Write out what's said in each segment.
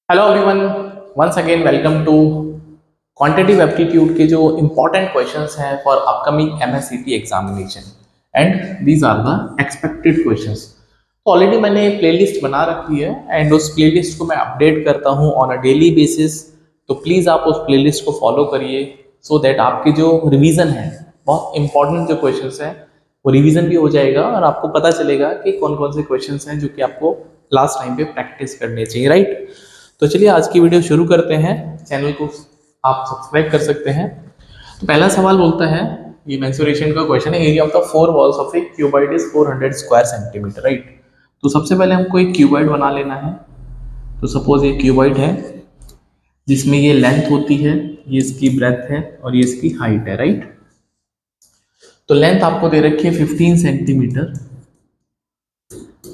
Hello everyone, once again welcome to quantitative aptitude के जो important questions हैं for upcoming MSCT examination and these are the expected questions. तो already मैंने playlist बना रखी है एंड उस प्लेलिस्ट को मैं अपडेट करता हूं ऑन अ डेली बेसिस। तो प्लीज़ आप उस प्लेलिस्ट को फॉलो करिए सो दैट आपकी जो रिवीजन है, बहुत इंपॉर्टेंट जो क्वेश्चंस हैं वो रिवीजन भी हो जाएगा और आपको पता चलेगा कि कौन कौन से क्वेश्चंस हैं जो कि आपको लास्ट टाइम पे प्रैक्टिस करने चाहिए, राइट। तो चलिए आज की वीडियो शुरू करते हैं। चैनल को आप सब्सक्राइब कर सकते हैं। तो पहला सवाल बोलता है, ये मेंसुरेशन का क्वेश्चन है, area of the four walls of A cuboid is 400 square centimetre, right. तो सबसे पहले हमको एक क्यूबॉइड बना लेना है। तो सपोज ये क्यूबॉइड है जिसमें ये लेंथ होती है, ये इसकी ब्रेथ है और ये इसकी हाइट है, राइट। तो लेंथ आपको दे रखी है 15 centimetre.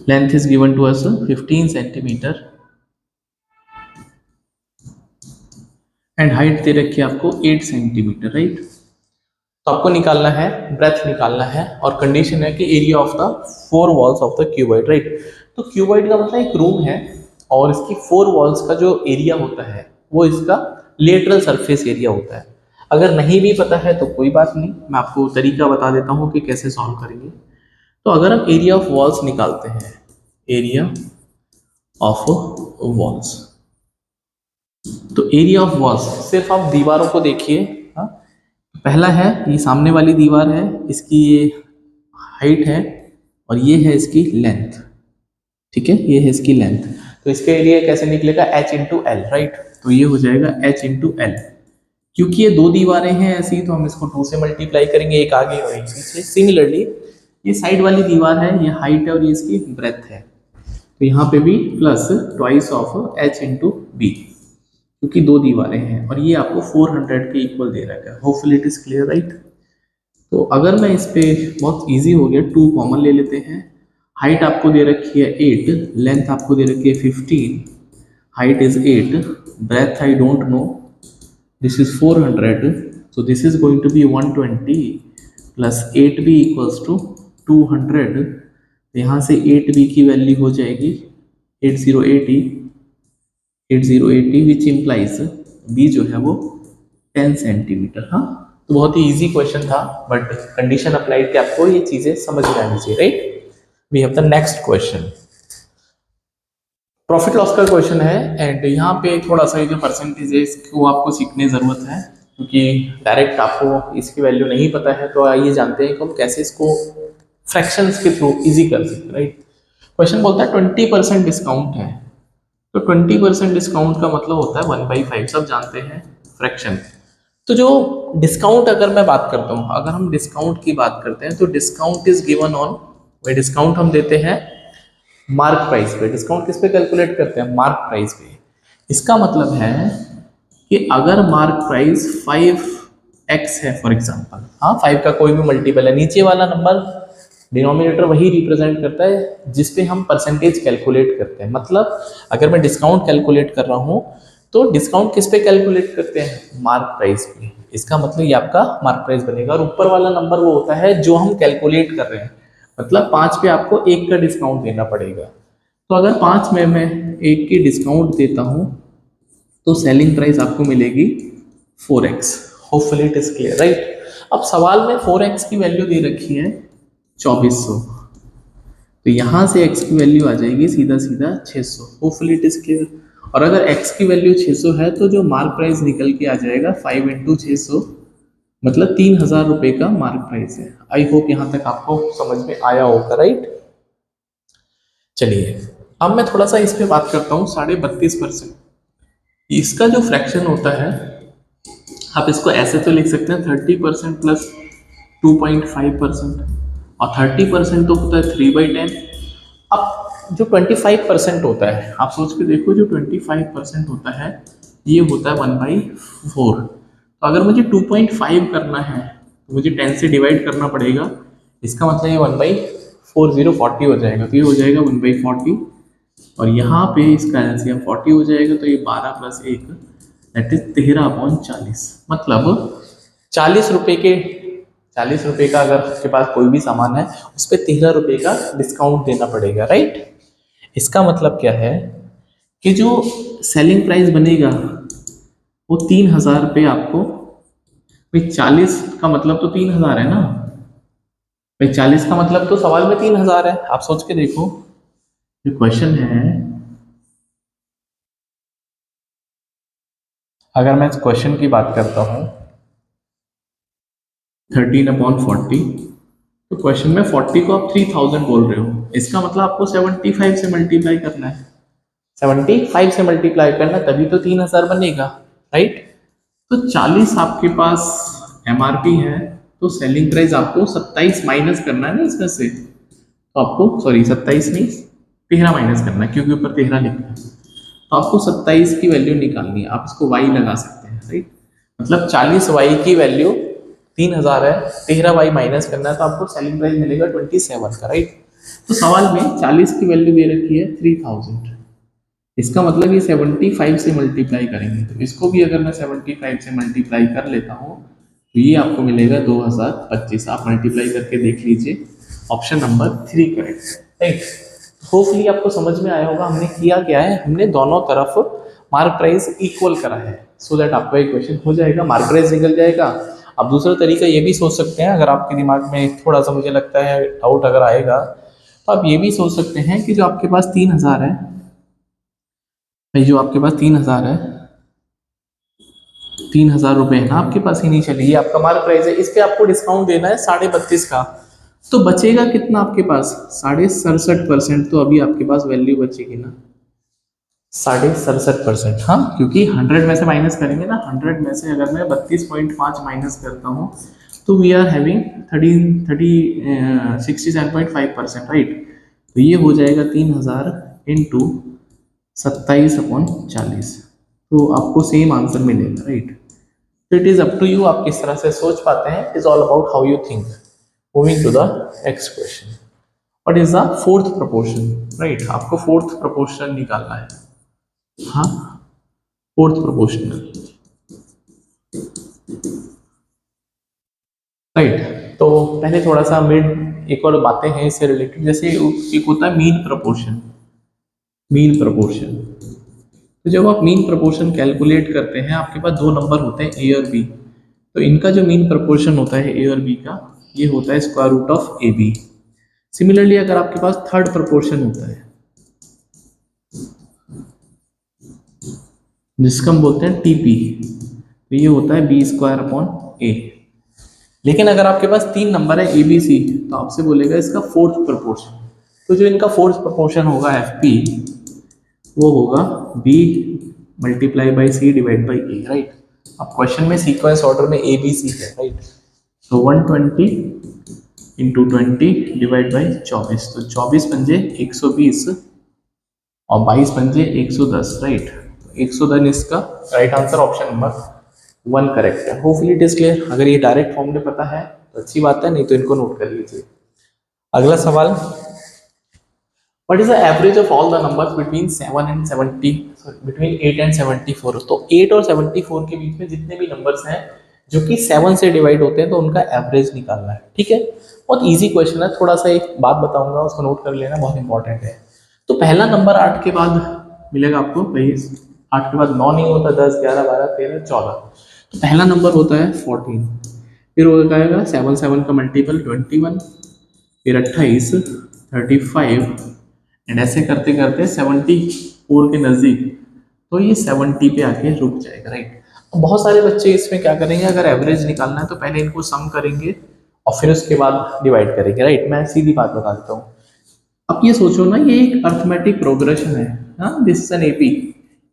Length is given to us 15 centimetre and height दे रखी है आपको 8 सेंटीमीटर, राइट। तो आपको निकालना है, ब्रेथ निकालना है और कंडीशन है कि area of the four walls of the cuboid, right. तो क्यूबॉइड का मतलब एक रूम है और इसकी फोर वॉल्स का जो एरिया होता है वो इसका लेटरल सरफेस एरिया होता है। अगर नहीं भी पता है तो कोई बात नहीं, मैं आपको तरीका बता देता हूँ कि कैसे सॉल्व करेंगे। तो अगर हम एरिया ऑफ वॉल्स निकालते हैं, एरिया ऑफ वॉल्स, तो एरिया ऑफ वॉल्स सिर्फ आप दीवारों को देखिए। हाँ, पहला है ये सामने वाली दीवार है, इसकी ये हाइट है और ये है इसकी लेंथ, ठीक है, ये है इसकी लेंथ। तो इसके लिए कैसे निकलेगा, h इंटू एल, राइट। तो ये हो जाएगा h इंटू एल। क्योंकि ये दो दीवारें हैं ऐसी तो हम इसको 2 से मल्टीप्लाई करेंगे, एक आगे और एक पीछे। सिमिलरली ये साइड वाली दीवार है, ये हाइट है और ये इसकी ब्रेथ है, तो यहाँ पे भी plus twice of h into B, क्योंकि दो दीवारें हैं और ये आपको 400 के इक्वल दे रखा है। Hopefully it is clear, right. तो अगर मैं इस पे, बहुत इजी हो गया, 2 कॉमन ले लेते हैं। हाइट आपको दे रखी है 8, लेंथ आपको दे रखी है 15, height is 8, breadth I don't know, this is 400, so this is going to be 120 plus 8b equals to 200। यहाँ से 8b की वैल्यू हो जाएगी 8080, 8080 विच इम्प्लाइज b जो है वो 10 सेंटीमीटर। हाँ, तो बहुत ही इजी क्वेश्चन था बट कंडीशन अप्लाइड कि आपको ये चीजें समझ में आनी चाहिए, right. We have the next question, profit loss का क्वेश्चन है एंड यहाँ पे थोड़ा सा ये जो परसेंटेज है इसको आपको सीखने ज़रूरत है, क्योंकि डायरेक्ट आपको इसकी वैल्यू नहीं पता है। तो आइए जानते हैं कि हम कैसे इसको फ्रैक्शंस के थ्रू इजी कर सकते हैं, राइट। क्वेश्चन बोलता है 20% डिस्काउंट है। तो 20% डिस्काउंट का मतलब होता है 1/5, सब जानते हैं फ्रैक्शन। तो जो डिस्काउंट अगर मैं बात करता हूँ, अगर हम डिस्काउंट की बात करते हैं तो डिस्काउंट इज गिवन ऑन, वही डिस्काउंट हम देते हैं मार्क प्राइस पे। डिस्काउंट किस पे कैलकुलेट करते हैं, मार्क प्राइस पे। इसका मतलब है कि अगर मार्क प्राइस 5x है फॉर एग्जांपल, हाँ 5 का कोई भी मल्टीपल है, नीचे वाला नंबर डिनोमिनेटर वही रिप्रेजेंट करता है जिस पे हम परसेंटेज कैलकुलेट करते हैं। मतलब अगर मैं डिस्काउंट कैलकुलेट कर रहा हूँ तो डिस्काउंट किस पे कैलकुलेट करते हैं, मार्क प्राइस पे। इसका मतलब ये आपका मार्क प्राइस बनेगा और ऊपर वाला नंबर वो होता है जो हम कैलकुलेट कर रहे हैं। मतलब 5 पे आपको 1 का डिस्काउंट देना पड़ेगा। तो अगर 5 में मैं 1 की डिस्काउंट देता हूँ तो सेलिंग प्राइस आपको मिलेगी 4x। Hopefully it is clear, right. अब सवाल में 4x की वैल्यू दे रखी है 2400, तो यहाँ से x की वैल्यू आ जाएगी सीधा सीधा 600। Hopefully it is clear. और अगर x की वैल्यू 600 है तो जो मार्क प्राइस निकल के आ जाएगा 5 इंटू 600, मतलब 3000 रुपये का मार्क प्राइस है। आई होप यहाँ तक आपको समझ में आया होगा, राइट। चलिए अब मैं थोड़ा सा इस पे बात करता हूँ, 32.5%। इसका जो फ्रैक्शन होता है, आप इसको ऐसे तो लिख सकते हैं 30% प्लस 2.5%, और 30% तो होता है 3/10। अब जो 25% होता है, आप सोच के देखो, जो 25% होता है ये होता है 1/4। तो अगर मुझे 2.5 करना है तो मुझे 10 से डिवाइड करना पड़ेगा। इसका मतलब ये 1/40 हो जाएगा, तो ये हो जाएगा 1/40 और यहाँ पे इसका एलसीएम 40 हो जाएगा, तो ये 12 प्लस 1 दैट इज 13/40। मतलब 40 रुपये के, 40 रुपये का अगर आपके पास कोई भी सामान है उस पर 13 रुपये का डिस्काउंट देना पड़ेगा, राइट। इसका मतलब क्या है कि जो सेलिंग प्राइस बनेगा वो 3,000 पे आपको, भाई 40 का मतलब तो 3,000 है ना, भाई 40 का मतलब तो सवाल में 3,000 है। आप सोच के देखो, जो क्वेश्चन है, अगर मैं इस क्वेश्चन की बात करता हूँ 13/40, तो क्वेश्चन में 40 को आप 3,000 बोल रहे हो, इसका मतलब आपको 75 से मल्टीप्लाई करना है, 75 से मल्टीप्लाई करना, तभी तो 3,000 बनेगा, राइट। तो 40 आपके पास एमआरपी है, तो सेलिंग प्राइस आपको 27 माइनस करना है ना इसमें से, तो आपको, सॉरी 27 नहीं, 13 माइनस करना है, क्योंकि ऊपर 13 लिखा है, तो आपको 27 की वैल्यू निकालनी है, आप इसको वाई लगा सकते हैं, राइट। मतलब 40 वाई की वैल्यू 3,000 है, 13 वाई माइनस करना है, तो आपको सेलिंग प्राइस मिलेगा 27 का, राइट। तो सवाल में 40 की वैल्यू दे रखी है 3,000, इसका मतलब ये 75 से मल्टीप्लाई करेंगे, तो इसको भी अगर मैं 75 से मल्टीप्लाई कर लेता हूँ तो ये आपको मिलेगा 2025। आप मल्टीप्लाई करके देख लीजिए, option number 3 correct, right. Hopefully आपको समझ में आया होगा हमने किया क्या है, हमने दोनों तरफ मार्क प्राइस इक्वल करा है, सो दैट आपका इक्वेशन हो जाएगा, मार्क प्राइस निकल जाएगा। अब दूसरा तरीका ये भी सोच सकते हैं, अगर आपके दिमाग में थोड़ा सा मुझे लगता है डाउट अगर आएगा, तो आप ये भी सोच सकते हैं कि जो आपके पास 3,000 है, भाई जो आपके पास 3,000 है, 3,000 रुपए है ना आपके पास इनिशियली, ये आपका मार्क प्राइस है, इस पे आपको डिस्काउंट देना है 32.5 का, तो बचेगा कितना आपके पास, 67.5%, तो अभी आपके पास वैल्यू बचेगी ना 67%, हाँ, क्योंकि 100 में से माइनस करेंगे ना, 100 में से अगर मैं 32.5 माइनस करता हूँ, तो वी आर हैविंग 67.5%, राइट। तो ये हो जाएगा 3,000 इंटू 27/40, तो आपको सेम आंसर मिलेगा, राइट। तो it is up to you, आप किस तरह से सोच पाते हैं, it is all about how you think. Moving to the next question, what is the fourth proportion, right. आपको फोर्थ प्रोपोर्शन निकालना है, हाँ, फोर्थ प्रोपोर्शनल, राइट। तो पहले थोड़ा सा मिड एक और बातें हैं इससे रिलेटेड, जैसे एक होता है मीन प्रोपोर्शन, मीन प्रोपोर्शन। तो जब आप मीन प्रोपोर्शन कैलकुलेट करते हैं, आपके पास दो नंबर होते हैं ए और बी, तो इनका जो मीन प्रोपोर्शन होता है ए और बी का, ये होता है square root of A B. Similarly अगर आपके पास थर्ड प्रोपोर्शन होता है, जिसका हम बोलते हैं टीपी, तो ये होता है बी स्क्वायर अपॉन ए। लेकिन अगर आपके पास तीन नंबर है ए बी सी, तो आपसे बोलेगा इसका फोर्थ प्रोपोर्शन, तो जो इनका फोर्थ प्रोपोर्शन होगा एफ पी, वो होगा B multiply by C divide by A, right. अब क्वेश्चन में सीक्वेंस ऑर्डर में ए बी सी है, राइट। तो 120 इंटू 20 डिवाइड बाई 24, तो 24 पंजे 120 और 22 पंजे 110, राइट। 110 इसका right answer, option number 1 correct है। होपफुली इट इज क्लियर, अगर ये डायरेक्ट फॉर्म में पता है तो अच्छी बात है, नहीं तो इनको नोट कर लीजिए। अगला सवाल, what is the average of all the numbers between 7 and 70, between 8 and 74। तो 8 और 74 के बीच में जितने भी नंबर्स हैं जो कि 7 से डिवाइड होते हैं, तो उनका एवरेज निकालना है, ठीक है। बहुत इजी क्वेश्चन है, थोड़ा सा एक बात बताऊंगा उसको नोट कर लेना, बहुत इंपॉर्टेंट है। तो पहला नंबर 8 के बाद मिलेगा आपको, भाई 8 के बाद 9 नहीं होता, 10, 11, 12, 13, 14, तो पहला नंबर होता है 14, फिर हो जाएगा 7 7 का मल्टीपल 21, फिर 28, 35, एंड ऐसे करते करते 74 के नज़दीक, तो ये 70 पे आके रुक जाएगा, राइट। अब बहुत सारे बच्चे इसमें क्या करेंगे, अगर एवरेज निकालना है तो पहले इनको सम करेंगे और फिर उसके बाद डिवाइड करेंगे, राइट। मैं सीधी बात बता देता हूँ, अब ये सोचो ना, ये एक अर्थमेटिक प्रोग्रेशन है, हाँ, this is an AP.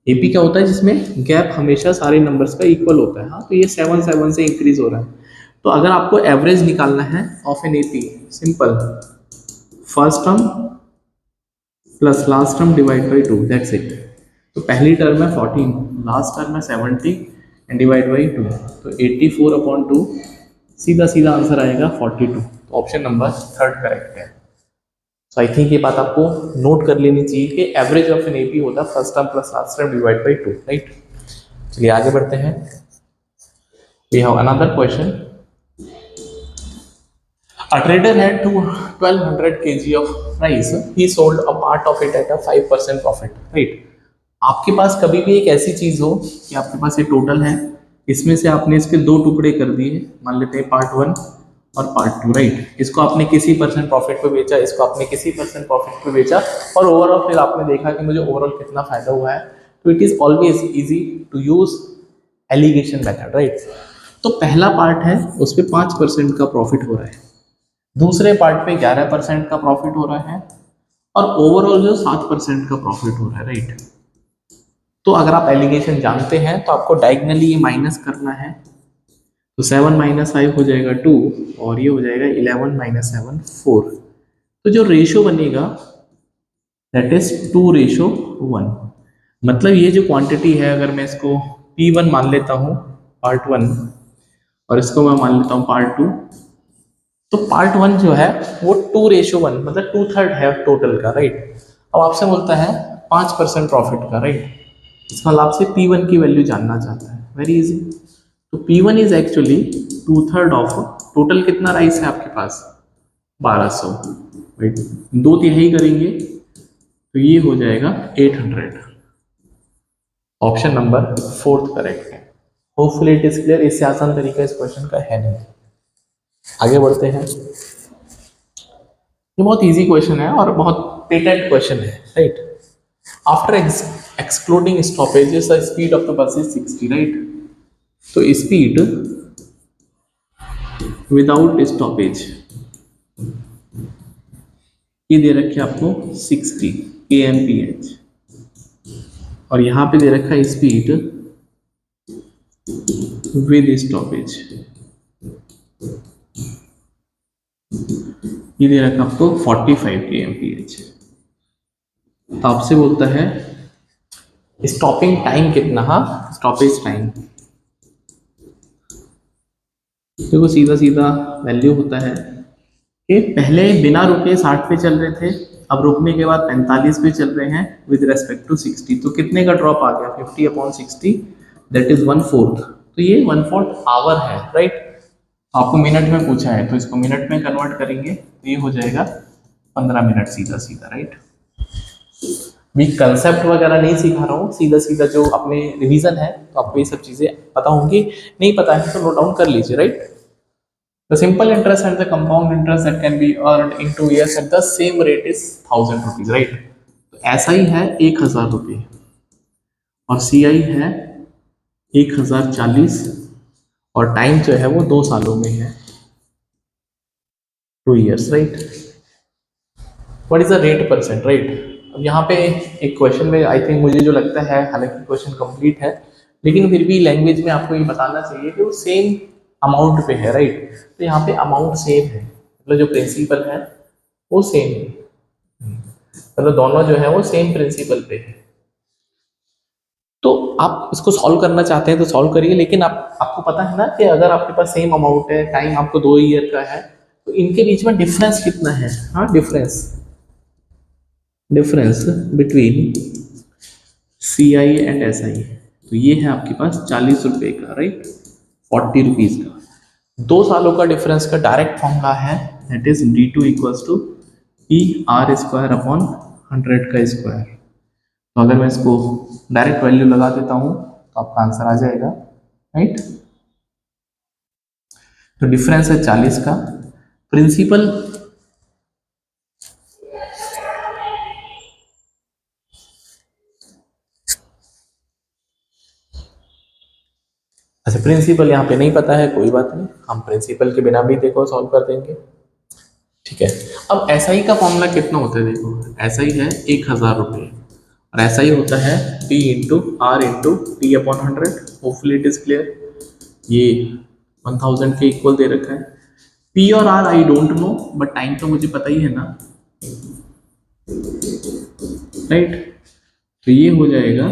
AP क्या होता है, जिसमें गैप हमेशा सारे नंबर्स का इक्वल होता है, हाँ, तो ये 7 7 से इंक्रीज हो रहा है। तो अगर आपको एवरेज निकालना है of an AP, simple, first term plus last term divide by 2, that's it. तो पहली टर्म है 14, लास्ट टर्म है 70 एंड डिवाइड बाई 2, तो 84/2, सीधा सीधा आंसर आएगा 42, तो ऑप्शन नंबर 3 करेक्ट है। सो आई थिंक ये बात आपको नोट कर लेनी चाहिए कि एवरेज ऑफ एन एपी होता है first term plus last term divide by 2, right. चलिए आगे बढ़ते हैं, we have another question. A trader had 1,200 kg of rice. He sold a part of it at a 5% profit, right? आपके पास कभी भी एक ऐसी चीज हो कि आपके पास ये टोटल है, इसमें से आपने इसके दो टुकड़े कर दिए, मान लेते हैं पार्ट वन और पार्ट टू, राइट। इसको आपने किसी परसेंट प्रॉफिट पे बेचा, इसको आपने किसी परसेंट प्रॉफिट पे बेचा, और ओवरऑल फिर आपने देखा कि मुझे ओवरऑल कितना फायदा हुआ है। तो it is always easy to use alligation method, right. तो पहला पार्ट है उस पर 5% का प्रॉफिट हो रहा है, दूसरे पार्ट पे 11% का प्रॉफिट हो रहा है, और ओवरऑल जो 7% का प्रॉफिट हो रहा है, राइट। तो अगर आप एलिगेशन जानते हैं तो आपको डायगनली ये माइनस करना है। तो 7 माइनस 5 हो जाएगा 2, और ये हो जाएगा 11 माइनस 7 4। तो जो रेशो बनेगा दैट इज 2:1। मतलब ये जो क्वांटिटी है, अगर मैं इसको P1 मान लेता हूँ पार्ट वन, और इसको मैं मान लेता हूँ पार्ट टू, तो पार्ट वन जो है वो 2:1, मतलब 2/3 है टोटल का, राइट। अब आपसे बोलता है 5% प्रॉफिट का, राइट। इसका मतलब आपसे P1 की वैल्यू जानना चाहता है, वेरी इजी। तो P1 is actually 2/3 of total, कितना राइस है आपके पास 1200, राइट। 2/3 करेंगे तो ये हो जाएगा 800। ऑप्शन नंबर फोर्थ करेक्ट है। Hopefully it is clear. इससे आसान तरीका इस क्वेश्चन का है नहीं। आगे बढ़ते हैं। ये बहुत इजी क्वेश्चन है और बहुत पेटेंट क्वेश्चन है, right. After excluding stoppages the speed of the bus is 60, right. तो स्पीड विदाउट स्टॉपेज ये दे रखे आपको 60 kmph, और यहाँ पे दे रखा है स्पीड विद स्टॉपेज, ये दे रखा आपको 45 kmph। तो आपसे बोलता है स्टॉपिंग टाइम कितना, हाँ स्टॉपेज टाइम। देखो सीधा सीधा वैल्यू होता है कि पहले बिना रुके 60 पे चल रहे थे, अब रुकने के बाद 45 पे चल रहे हैं विद रेस्पेक्ट टू 60। तो कितने का ड्रॉप आ गया 50/60, दैट इज 1/4। तो ये 1/4 आवर है, राइट। आपको मिनट में पूछा है तो इसको मिनट में कन्वर्ट करेंगे तो ये हो जाएगा 15 मिनट, सीधा सीधा, राइट। भी कंसेप्ट वगैरह नहीं सिखा रहा हूँ, सीधा सीधा जो अपने रिवीजन है तो आपको ये सब चीजें पता होंगी, नहीं पता है तो नोट डाउन कर लीजिए, right. The simple interest and the compound interest that can be earned in 2 years at the same rate is 1000 rupees, right? तो ऐसा ही है 1000 रुपये, और CI है 1040, और टाइम जो है वो 2 सालों में है, 2 years, right. What is the rate percent, right. अब यहाँ पे एक क्वेश्चन में आई थिंक मुझे जो लगता है, हालांकि क्वेश्चन कंप्लीट है लेकिन फिर भी लैंग्वेज में आपको ये बताना चाहिए कि वो सेम अमाउंट पे है, राइट। तो यहाँ पे अमाउंट सेम है, मतलब जो प्रिंसिपल है वो सेम है, मतलब दोनों जो है वो सेम प्रिंसिपल पे है। तो आप इसको सॉल्व करना चाहते हैं तो सॉल्व करिए, लेकिन आपको पता है ना कि अगर आपके पास सेम अमाउंट है, टाइम आपको 2 ईयर का है, तो इनके बीच में डिफरेंस कितना है, हाँ difference between CI and SI, तो ये है आपके पास 40 रुपये का, राइट, 40 रुपीज का। 2 सालों का डिफरेंस का डायरेक्ट फॉर्मूला है that is D2 equals to PR² upon 100 का स्क्वायर। तो अगर मैं इसको डायरेक्ट वैल्यू लगा देता हूँ तो आपका आंसर आ जाएगा, राइट। तो डिफरेंस है 40 का, प्रिंसिपल अच्छा प्रिंसिपल यहाँ पे नहीं पता है, कोई बात नहीं, हम प्रिंसिपल के बिना भी देखो सॉल्व कर देंगे, ठीक है। अब SI का फॉर्मूला कितना होता है, देखो SI है 1000 रुपये, और ऐसा ही होता है P into R into T upon 100। Hopefully it is clear. ये 1000 के इक्वल दे रखा है। P और R I don't no, but time तो मुझे पता ही है ना, राइट। तो ये हो जाएगा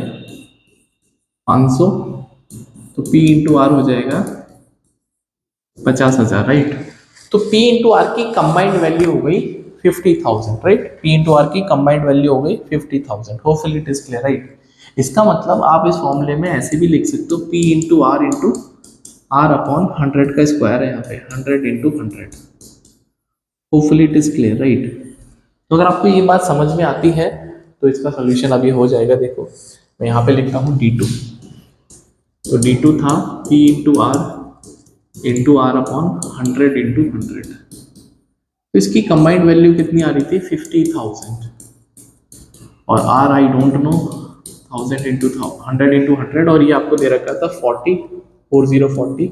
500, तो P इंटू आर हो जाएगा 50,000, राइट। तो P इंटू आर की कंबाइंड वैल्यू हो गई 50,000, राइट। P इंटू आर की कंबाइंड वैल्यू हो गई 50,000। Hopefully it is clear, right. इसका मतलब आप इस फॉर्मूले में ऐसे भी लिख सकते हो P इंटू आर अपॉन 100 का स्क्वायर है, यहाँ पे 100 into 100। Hopefully it is clear, right. तो अगर आपको ये बात समझ में आती है तो इसका सोल्यूशन अभी हो जाएगा। देखो मैं यहाँ पे लिखता हूँ D2। तो D2 था P इंटू आर अपॉन 100 तो इसकी कंबाइंड वैल्यू कितनी आ रही थी 50,000 और are I don't no 1000 into 100 और ये आपको दे रखा था 40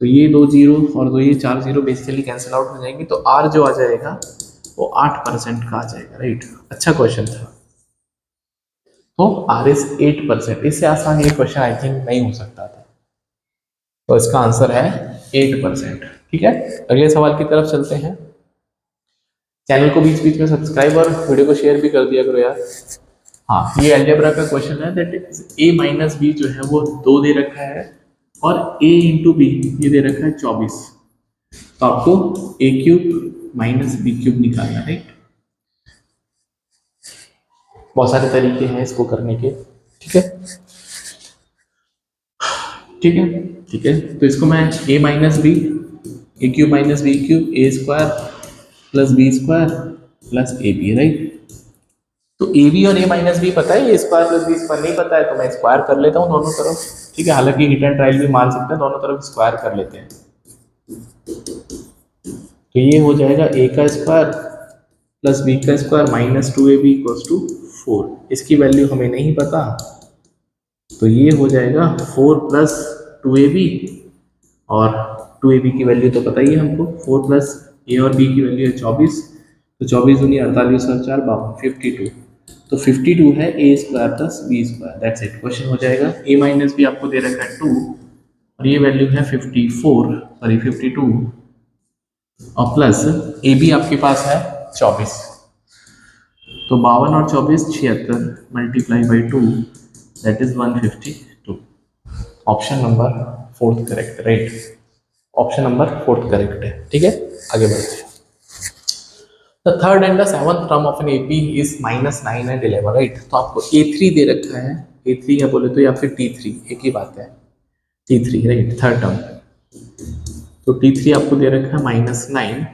तो ये 2 जीरो और दो ये 4 जीरो बेसिकली कैंसिल आउट हो जाएंगे तो आर जो आ जाएगा वो 8% का आ जाएगा राइट। अच्छा क्वेश्चन था। तो आर इज 8%। इससे आसान ये क्वेश्चन आई थिंक नहीं हो सकता था। तो इसका आंसर है 8%। ठीक है, अगले सवाल की तरफ चलते हैं। चैनल को बीच बीच में सब्सक्राइब और वीडियो को शेयर भी कर दिया करो यार। हाँ, ये अलजेब्रा का क्वेश्चन है दैट ए माइनस बी जो है वो 2 दे रखा है और a इंटू बी ये दे रखा है 24। तो आपको ए क्यूब माइनस बी क्यूब निकालना है राइट। बहुत सारे तरीके हैं इसको करने के। ठीक है ठीक है ठीक है, तो इसको मैं a minus B A cube minus B cube A square plus B square plus A B right. तो ए बी और ए माइनस बी पता है, A square plus B square नहीं पता है तो मैं स्क्वायर कर लेता हूँ दोनों तरफ। ठीक है, हालांकि हिट एंड ट्रायल भी मार सकते हैं, दोनों तरफ स्क्वायर कर लेते हैं। तो ये हो जाएगा ए का स्क्वायर प्लस बी का square minus 2ab equals to 4। इसकी वैल्यू हमें नहीं पता तो ये हो जाएगा 4 प्लस 2ab और 2ab की वैल्यू तो पता ही है हमको। 4 प्लस ए और बी की वैल्यू है 24 तो 24 दूनी 48 और 4 52 तो 52 है A square plus B square. That's it, question हो जाएगा। ए माइनस बी आपको दे रखा है 2 और ये वैल्यू है 52 और प्लस ए बी आपके पास है 24 तो 52 और 24 76 multiply by 2 that is 152। Option number 4 correct right. Option number 4 correct है। ठीक है, आगे बढ़ते हैं। The third and the seventh term of an AP is -9 and 11 right. तो आपको a3 दे रखा है, a3 या बोले तो या फिर t3 एक ही बात है, t3 राइट थर्ड टर्म। तो t3 आपको दे रखा है -9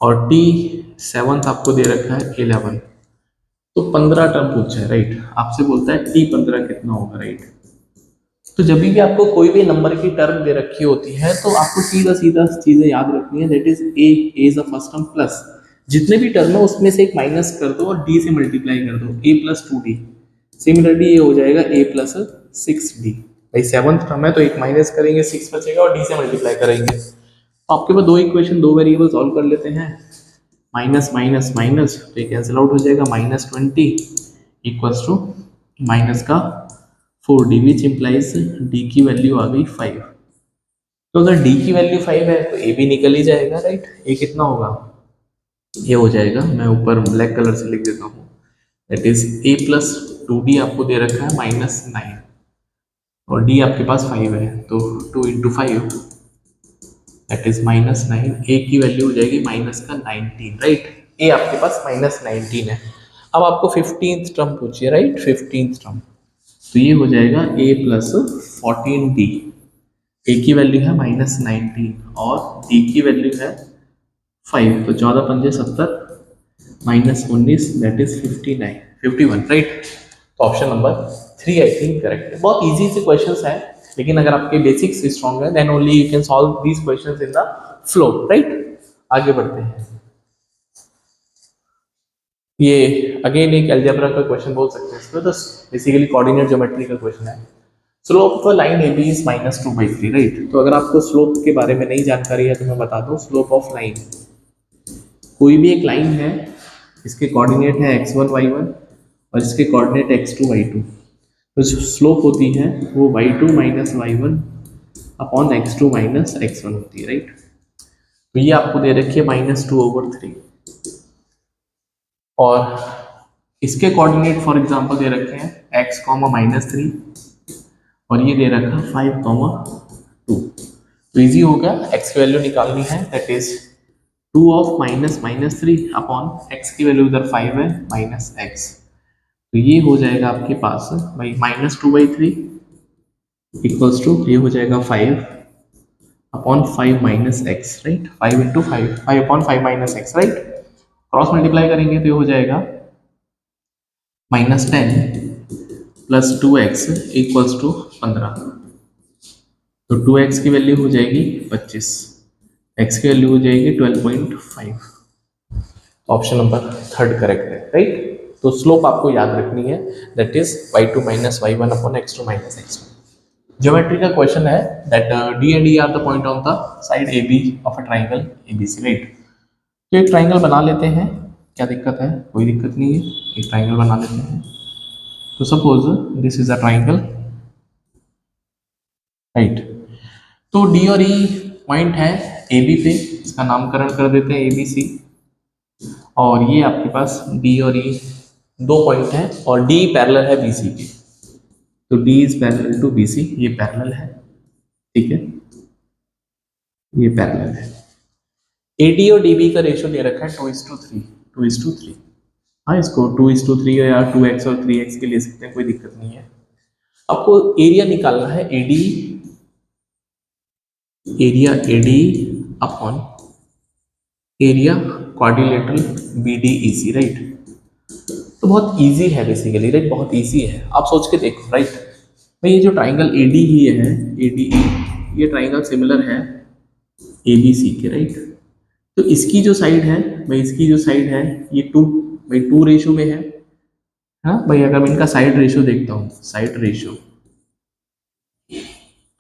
और t7 आपको दे रखा है 11 तो 15 टर्म पूछा है राइट। आपसे बोलता है t15 कितना होगा राइट। तो जब भी आपको कोई भी नंबर की टर्म दे रखी होती है तो आपको सीधा सीधा चीजें याद रखनी है। That is a is the first term plus जितने भी टर्म है उसमें से एक माइनस कर दो और डी से मल्टीप्लाई कर दो, a प्लस 2d। सिमिलरली ये हो जाएगा a प्लस 6d। भाई सेवंथ टर्म है तो एक माइनस करेंगे 6 बचेगा और d से मल्टीप्लाई करेंगे। तो आपके पास दो इक्वेशन दो वेरिएबल सॉल्व कर लेते हैं। माइनस माइनस माइनस तो ये कैंसिल आउट हो जाएगा -20 इक्वल्स टू माइनस का 4d विच इम्प्लाइज d की वैल्यू आ गई 5। तो अगर d की वैल्यू 5 है तो a भी निकल ही जाएगा राइट। a कितना होगा, ये हो जाएगा, मैं ऊपर ब्लैक कलर से लिख देता हूँ, that is a plus 2d आपको दे रखा है -9 और d आपके पास 5 है तो 2 इंटू 5 दैट इज -9। a की वैल्यू हो जाएगी माइनस का 19 राइट। a आपके पास -19 है। अब आपको 15th टर्म पूछिए राइट, 15th टर्म तो ये हो जाएगा a प्लस 14d। a की वैल्यू है -19 और d की वैल्यू है 5 तो 14 पंजे 70 -19 दैट इज 51 राइट। तो option number 3 I think correct है। बहुत इजी से क्वेश्चंस हैं लेकिन अगर आपके बेसिक्स स्ट्रॉन्ग है then only you can solve these questions in the flow right. आगे बढ़ते हैं। ये अगेन एक अलजेब्रा का क्वेश्चन बोल सकते हैं इसको, तो बेसिकली कोऑर्डिनेट ज्योमेट्री का क्वेश्चन है। Slope of line A B is -2/3 right. तो अगर आपको स्लोप के बारे में नहीं जानकारी है तो मैं बता दूं, स्लोप ऑफ लाइन कोई भी एक लाइन है, इसके कोऑर्डिनेट है x1 y1 और इसके कोऑर्डिनेट x2 y2। तो जो स्लोप होती है वो y2 minus y1 upon x2 minus x1 होती है राइट। तो ये आपको दे रखी है -2/3 और इसके कोऑर्डिनेट फॉर एग्जांपल दे रखे हैं x, -3 और ये दे रखा है 5, 2। तो इजी हो गया, x की वैल्यू निकालनी है that is 2 of -3 upon x की वैल्यू इधर 5 है -x। तो ये हो जाएगा आपके पास भाई -2/3 इक्वल्स टू ये हो जाएगा 5 upon 5 minus x right. 5 into 5 upon 5 minus x right. Cross multiply करेंगे तो ये हो जाएगा -10 प्लस 2x इक्वल्स टू 15। तो 2x की वैल्यू हो जाएगी 25, x की वैल्यू हो जाएगी 12.5। ऑप्शन नंबर थर्ड करेक्ट है, राइट। तो स्लोप आपको याद रखनी है, that is y2 minus y1 upon x2 minus x1। Geometry का क्वेश्चन है that D and E are the point on the side AB of a triangle ABC, right. तो एक ट्राइंगल बना लेते हैं, क्या दिक्कत है, कोई दिक्कत नहीं है, एक ट्राइंगल बना लेते हैं। तो suppose this is a triangle, right. तो डी और ई पॉइंट है ए बी पे, इसका नामकरण कर देते हैं ABC। और ये आपके पास डी और ई दो पॉइंट है और डी पैरेलल है BC के। तो D is parallel to BC, ये पैरेलल है, ठीक है, ये पैरेलल है। AD और DB का रेशियो दे रखा है 2:3, 2:3। हाँ, इसको 2:3 या 2x और 3x के ले सकते हैं, कोई दिक्कत नहीं है। आपको एरिया निकालना है, area AD upon area quadrilateral BDEC, right. तो बहुत इजी है बेसिकली, राइट, बहुत इजी है, आप सोच के देखो, राइट। भाई ये जो ट्राइंगल AD ही है, ADE, ये ट्राइंगल सिमिलर है ABC के, राइट। तो इसकी जो साइड है भाई, इसकी जो साइड है ये 2, भाई 2 रेशो में है। हाँ भाई, अगर मैं इनका साइड रेशो देखता हूँ, साइड रेशो,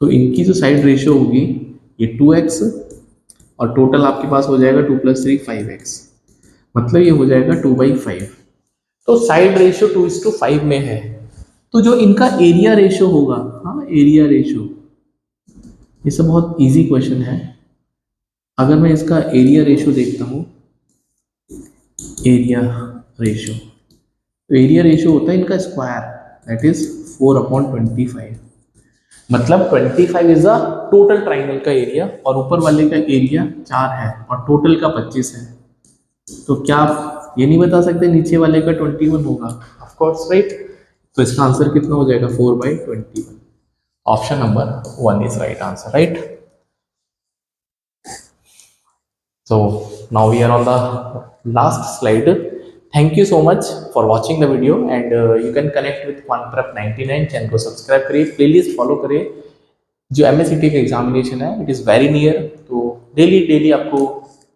तो इनकी जो साइड रेशो होगी ये 2x, और टोटल आपके पास हो जाएगा 2 + 3 5x, मतलब ये हो जाएगा 2/5। तो साइड रेशो 2:5 में है, तो जो इनका एरिया रेशो होगा, हाँ एरिया रेशो, ये सब बहुत इजी क्वेश्चन है। अगर मैं इसका एरिया रेशो देखता हूँ, एरिया रेशो, तो एरिया रेशो होता है इनका स्क्वायर, दैट इज 4/25। मतलब 25 इज द टोटल ट्राइंगल का एरिया, और ऊपर वाले का एरिया 4 है और टोटल का 25 है। तो क्या आप ये नहीं बता सकते नीचे वाले का 21 होगा? Of course, right. तो इसका आंसर कितना हो जाएगा? 4/21। Option number 1 is right answer, right. So now we are on the last slide. Thank you so much for watching the video, and you can connect with QuantPrep 99 channel को subscribe करिए, playlist follow करिए। जो MSCT का examination है it is very near, तो daily daily आपको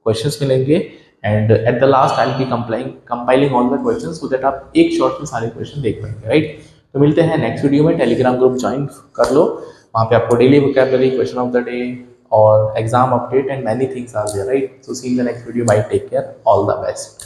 questions मिलेंगे, and at the last I will be compiling all the questions, so that आप एक शॉट में सारे क्वेश्चन देख पाएंगे, राइट। तो मिलते हैं नेक्स्ट वीडियो में। टेलीग्राम ग्रुप ज्वाइन कर लो, वहाँ पे आपको daily vocabulary, question of the day और exam update and many things are there, right. So see in the next video, bye, take care, all the best.